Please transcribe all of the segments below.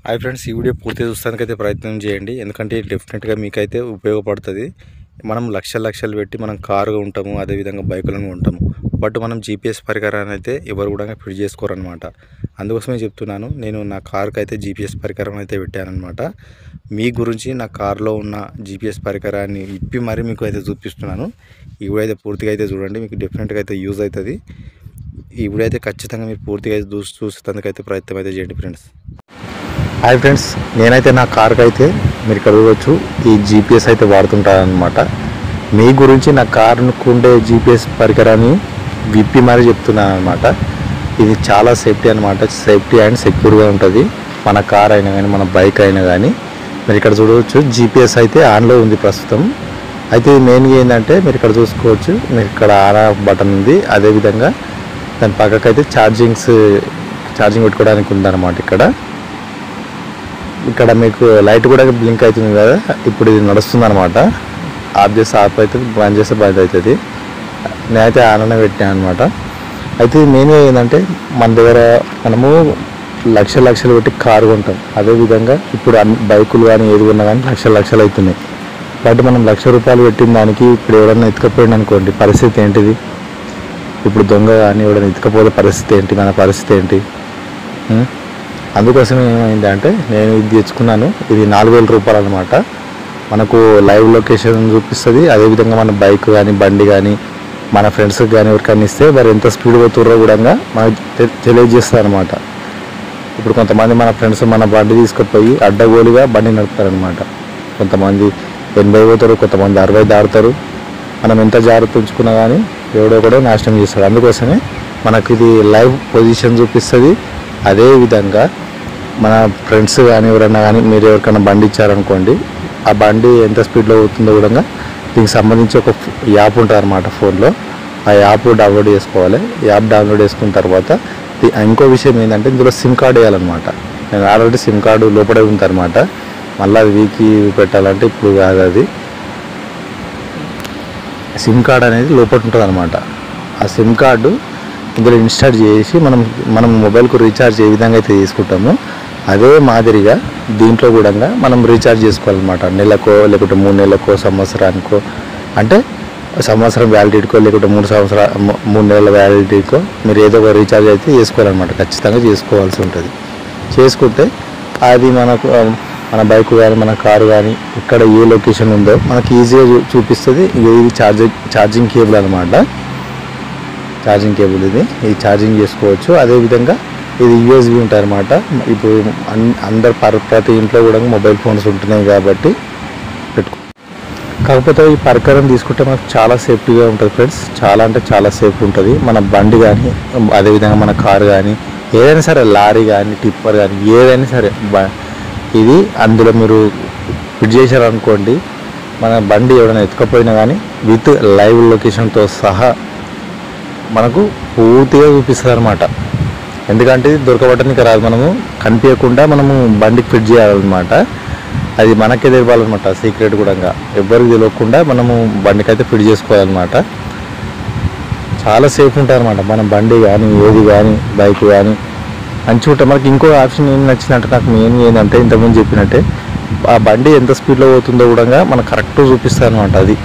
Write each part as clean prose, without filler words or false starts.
Hi friends, ఈ video పూర్తిగా చూస్తానికైతే ప్రయత్నం చేయండి. ఎందుకంటే డెఫినెట్గా మీకైతే ఉపయోగపడుతుంది. మనం లక్షలు పెట్టి మనం కారుగా ఉంటాము, అదేవిధంగా బైకులను ఉంటాము. బట్ మనం జీపీఎస్ పరికరాన్ని అయితే ఎవరు కూడా ఫిట్ చేసుకోరనమాట. అందుకోసమే చెప్తున్నాను, నేను నా కారుకి అయితే జీపీఎస్ పరికరం అయితే పెట్టానమాట. మీ గురించి నా కారులో ఉన్న జీపీఎస్ పరికరాన్ని ఇప్పి మరీ మీకు అయితే చూపిస్తున్నాను. ఈ వీడియో అయితే పూర్తిగా అయితే చూడండి, మీకు డెఫినెట్గా అయితే యూజ్ అవుతుంది. ఈ వీడియో అయితే ఖచ్చితంగా మీరు పూర్తిగా అయితే చూసేందుకైతే ప్రయత్నం అయితే చేయండి ఫ్రెండ్స్. హాయ్ ఫ్రెండ్స్, నేనైతే నా కార్కి అయితే మీరు ఇక్కడ చూడవచ్చు ఈ జీపీఎస్ అయితే వాడుతుంటానమాట. మీ గురించి నా కారుకు ఉండే జీపీఎస్ పరికరాన్ని విప్పి మరీ చెప్తున్నాను అనమాట. ఇది చాలా సేఫ్టీ అనమాట. సేఫ్టీ అండ్ సెక్యూర్గా ఉంటుంది. మన కార్ అయినా కానీ మన బైక్ అయినా కానీ మీరు ఇక్కడ చూడవచ్చు జీపీఎస్ అయితే ఆన్లో ఉంది ప్రస్తుతం. అయితే మెయిన్గా ఏంటంటే మీరు ఇక్కడ చూసుకోవచ్చు, మీరు ఇక్కడ ఆన్ ఆఫ్ బటన్ ఉంది. అదేవిధంగా దాని పక్కకు అయితే ఛార్జింగ్ పెట్టుకోవడానికి ఉందన్నమాట. ఇక్కడ మీకు లైట్ కూడా బ్లింక్ అవుతుంది కదా, ఇప్పుడు ఇది నడుస్తుంది అనమాట. ఆఫ్ చేస్తే ఆఫ్ అవుతుంది, బంద్ చేస్తే బంద్ అవుతుంది. నేనైతే ఆన్లైన్ పెట్టాను అనమాట. అయితే మెయిన్గా ఏంటంటే మన దగ్గర మనము లక్షలు పెట్టి కారు కొంటాం. అదేవిధంగా ఇప్పుడు బైకులు కానీ ఏది ఉన్నా కానీ లక్షలు అవుతున్నాయి. బట్ మనం ₹1,00,000 పెట్టిన దానికి ఇప్పుడు ఎవరైనా ఎత్తుకపోయింది అనుకోండి, పరిస్థితి ఏంటిది? ఇప్పుడు దొంగ కానీ ఎవరైనా ఎత్తుకపోతే పరిస్థితి ఏంటి? మన పరిస్థితి ఏంటి? అందుకోసం ఏమైందంటే నేను ఇది తెచ్చుకున్నాను. ఇది ₹4,000 అనమాట. మనకు లైవ్ లొకేషన్ చూపిస్తుంది. అదేవిధంగా మన బైక్ కానీ బండి కానీ మన ఫ్రెండ్స్కి కానీ ఎవరికైనా ఇస్తే మరి ఎంత స్పీడ్ పోతుర్రో కూడా మనకు తెలియజేస్తారు అనమాట. ఇప్పుడు కొంతమంది మన ఫ్రెండ్స్ మన బండి తీసుకుపోయి అడ్డగోలుగా బండి నడుపుతారనమాట. కొంతమంది 80 పోతారు, కొంతమంది 60 దాటుతారు. మనం ఎంత జాగ్రత్త ఉంచుకున్నా కానీ ఎవడో కూడా నాశనం చేస్తాడు. అందుకోసమే మనకు ఇది లైవ్ పొజిషన్ చూపిస్తుంది. అదేవిధంగా మన ఫ్రెండ్స్ కానీ ఎవరైనా కానీ మీరు ఎవరికైనా బండి ఇచ్చారనుకోండి, ఆ బండి ఎంత స్పీడ్లో పోతుందో కూడా దీనికి సంబంధించి ఒక యాప్ ఉంటుంది అనమాట ఫోన్లో. ఆ యాప్ డౌన్లోడ్ చేసుకోవాలి. యాప్ డౌన్లోడ్ చేసుకున్న తర్వాత ఇంకో విషయం ఏంటంటే ఇందులో సిమ్ కార్డు వేయాలన్నమాట. నేను ఆల్రెడీ సిమ్ కార్డు లోపడే ఉందన్నమాట. మళ్ళీ అది వీకి పెట్టాలంటే ఇప్పుడు కాదు. అది సిమ్ కార్డు అనేది లోపల ఉంటుంది అనమాట. ఆ సిమ్ కార్డు ఇందులో ఇన్స్టాల్ చేసి మనం మొబైల్కు రీఛార్జ్ ఏ విధంగా అయితే చేసుకుంటామో అదే మాదిరిగా దీంట్లో కూడా మనం రీఛార్జ్ చేసుకోవాలన్నమాట. నెలకో లేకుంటే 3 నెలలకో సంవత్సరానికో, అంటే సంవత్సరం వ్యాలిడిటీకో లేకుంటే 3 నెలల వ్యాలిడిటీకో మీరు ఏదో ఒక రీఛార్జ్ అయితే చేసుకోవాలన్నమాట. ఖచ్చితంగా చేసుకోవాల్సి ఉంటుంది. చేసుకుంటే అది మన బైక్ కానీ మన కారు కానీ ఇక్కడ ఏ లొకేషన్ ఉందో మనకి ఈజీగా చూపిస్తుంది. ఇది ఛార్జింగ్ కేబుల్ అనమాట. ఛార్జింగ్ కేబుల్ ఇది ఛార్జింగ్ చేసుకోవచ్చు. అదేవిధంగా ఇది USB ఉంటుంది అనమాట. ఇప్పుడు ప్రతి ఇంట్లో కూడా మొబైల్ ఫోన్స్ ఉంటున్నాయి కాబట్టి కాకపోతే ఈ పరికరం తీసుకుంటే మనకు చాలా సేఫ్టీగా ఉంటుంది ఫ్రెండ్స్. చాలా అంటే చాలా సేఫ్ ఉంటుంది. మన బండి కానీ అదేవిధంగా మన కారు కానీ ఏదైనా సరే, లారీ కానీ టిప్పర్ కానీ ఏదైనా సరే, ఇది అందులో మీరు ఫిట్ చేశారనుకోండి, మన బండి ఎవరైనా ఎత్తుకపోయినా కానీ విత్ లైవ్ లొకేషన్తో సహా మనకు పూర్తిగా చూపిస్తుంది అనమాట. ఎందుకంటే ఇది దొరకబట్టడానికి రాదు. మనము కనిపించకుండా మనము బండికి ఫిట్ చేయాలన్నమాట. అది మనకే తెలియాలన్నమాట. సీక్రెట్ కూడా ఎవ్వరికి తెలియకుండా మనము బండికి అయితే ఫిట్ చేసుకోవాలన్నమాట. చాలా సేఫ్ ఉంటుంది అనమాట. మన బండి కానీ ఏది కానీ బైక్ కానీ మంచిగా ఉంటుంది. మనకి ఇంకో ఆప్షన్ ఏం నచ్చిందంటే నాకు మెయిన్ ఏంటంటే ఇంతకుముందు చెప్పినట్టే ఆ బండి ఎంత స్పీడ్లో పోతుందో కూడా మనకు కరెక్ట్ చూపిస్తుంది అనమాట. అది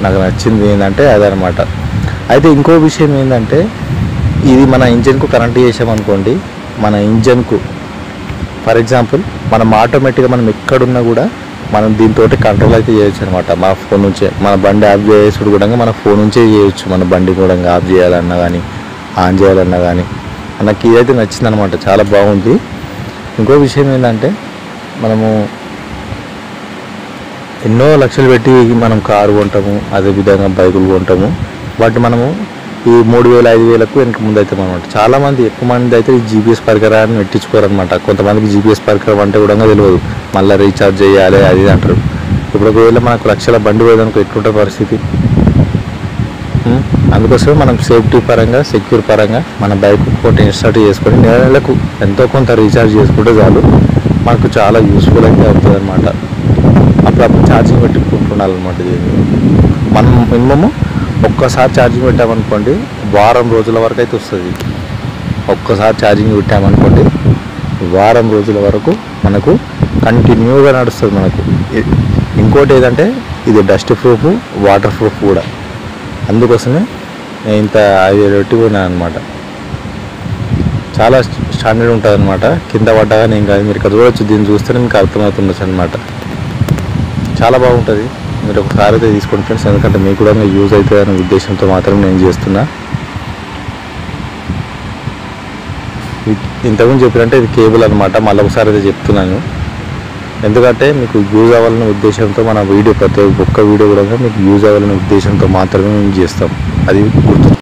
నాకు నచ్చింది ఏంటంటే అదనమాట. అయితే ఇంకో విషయం ఏంటంటే ఇది మన ఇంజన్కు కనెక్ట్ చేసామనుకోండి, మన ఇంజన్కు ఫర్ ఎగ్జాంపుల్ మనం ఆటోమేటిక్గా మనం ఎక్కడున్నా కూడా మనం దీంతో కంట్రోల్ అయితే చేయొచ్చు అనమాట. మన ఫోన్ నుంచే మన బండి ఆఫ్ చేసుడు కూడా మన ఫోన్ నుంచే చేయొచ్చు. మన బండి కూడా ఆఫ్ చేయాలన్నా కానీ ఆన్ చేయాలన్నా కానీ నాకు ఇదైతే నచ్చిందనమాట. చాలా బాగుంది. ఇంకో విషయం ఏంటంటే మనము ఎన్నో లక్షలు పెట్టి మనం కారు కొంటాము, అదేవిధంగా బైకులు కొంటాము. బట్ మనము ఈ 3,000-5,000కు వెనక ముందు అవుతాం అనమాట. చాలామంది ఎక్కువ మంది అయితే ఈ జీపీఎస్ పరికరాన్ని పెట్టించుకోరనమాట. కొంతమందికి జీపీఎస్ పరికరం అంటే కూడా తెలియదు. మళ్ళీ రీఛార్జ్ చేయాలి అది అంటారు. ఇప్పుడు ఒకవేళ మనకు లక్షల బండి పోయేదానికి ఎట్లుంటే పరిస్థితి? అందుకోసమే మనం సేఫ్టీ పరంగా సెక్యూర్ పరంగా మన బైక్ ఒకటి ఇన్స్టాల్ చేసుకొని నెలకు ఎంతో కొంత రీఛార్జ్ చేసుకుంటే చాలు మనకు చాలా యూస్ఫుల్ అయితే అవుతుంది అనమాట. అప్పుడప్పుడు ఛార్జింగ్ పెట్టుకుంటుండాలన్నమాట. ఇది మనం మినిమము ఒక్కసారి ఛార్జింగ్ పెట్టామనుకోండి వారం రోజుల వరకు అయితే వస్తుంది. ఒక్కసారి ఛార్జింగ్ పెట్టామనుకోండి వారం రోజుల వరకు మనకు కంటిన్యూగా నడుస్తుంది మనకు. ఇంకోటి ఏదంటే ఇది డస్ట్ ప్రూఫ్, వాటర్ ప్రూఫ్ కూడా. అందుకోసమే నేను ఇంత అది పెట్టుకున్నాను అనమాట. చాలా స్టాండర్డ్ ఉంటుంది అనమాట. కింద పడ్డాగా నేను కాదు, మీరు ఇక్కడ చూడవచ్చు. దీన్ని చూస్తేనే మీకు అర్థమవుతుండొచ్చు అనమాట. చాలా బాగుంటుంది. మీరు ఒకసారి అయితే తీసుకోండి ఫ్రెండ్స్, ఎందుకంటే మీకు కూడా యూజ్ అవుతుంది అనే ఉద్దేశంతో మాత్రం నేను చేస్తున్నా. ఇంతకుముందు చెప్పినట్టే ఇది కేబుల్ అనమాట. మళ్ళీ ఒకసారి అయితే చెప్తున్నాను, ఎందుకంటే మీకు యూజ్ అవ్వాలనే ఉద్దేశంతో మన వీడియో, ప్రతి ఒక్క వీడియో కూడా మీకు యూజ్ అవ్వాలనే ఉద్దేశంతో మాత్రమే మేము చేస్తాం. అది గుర్తు.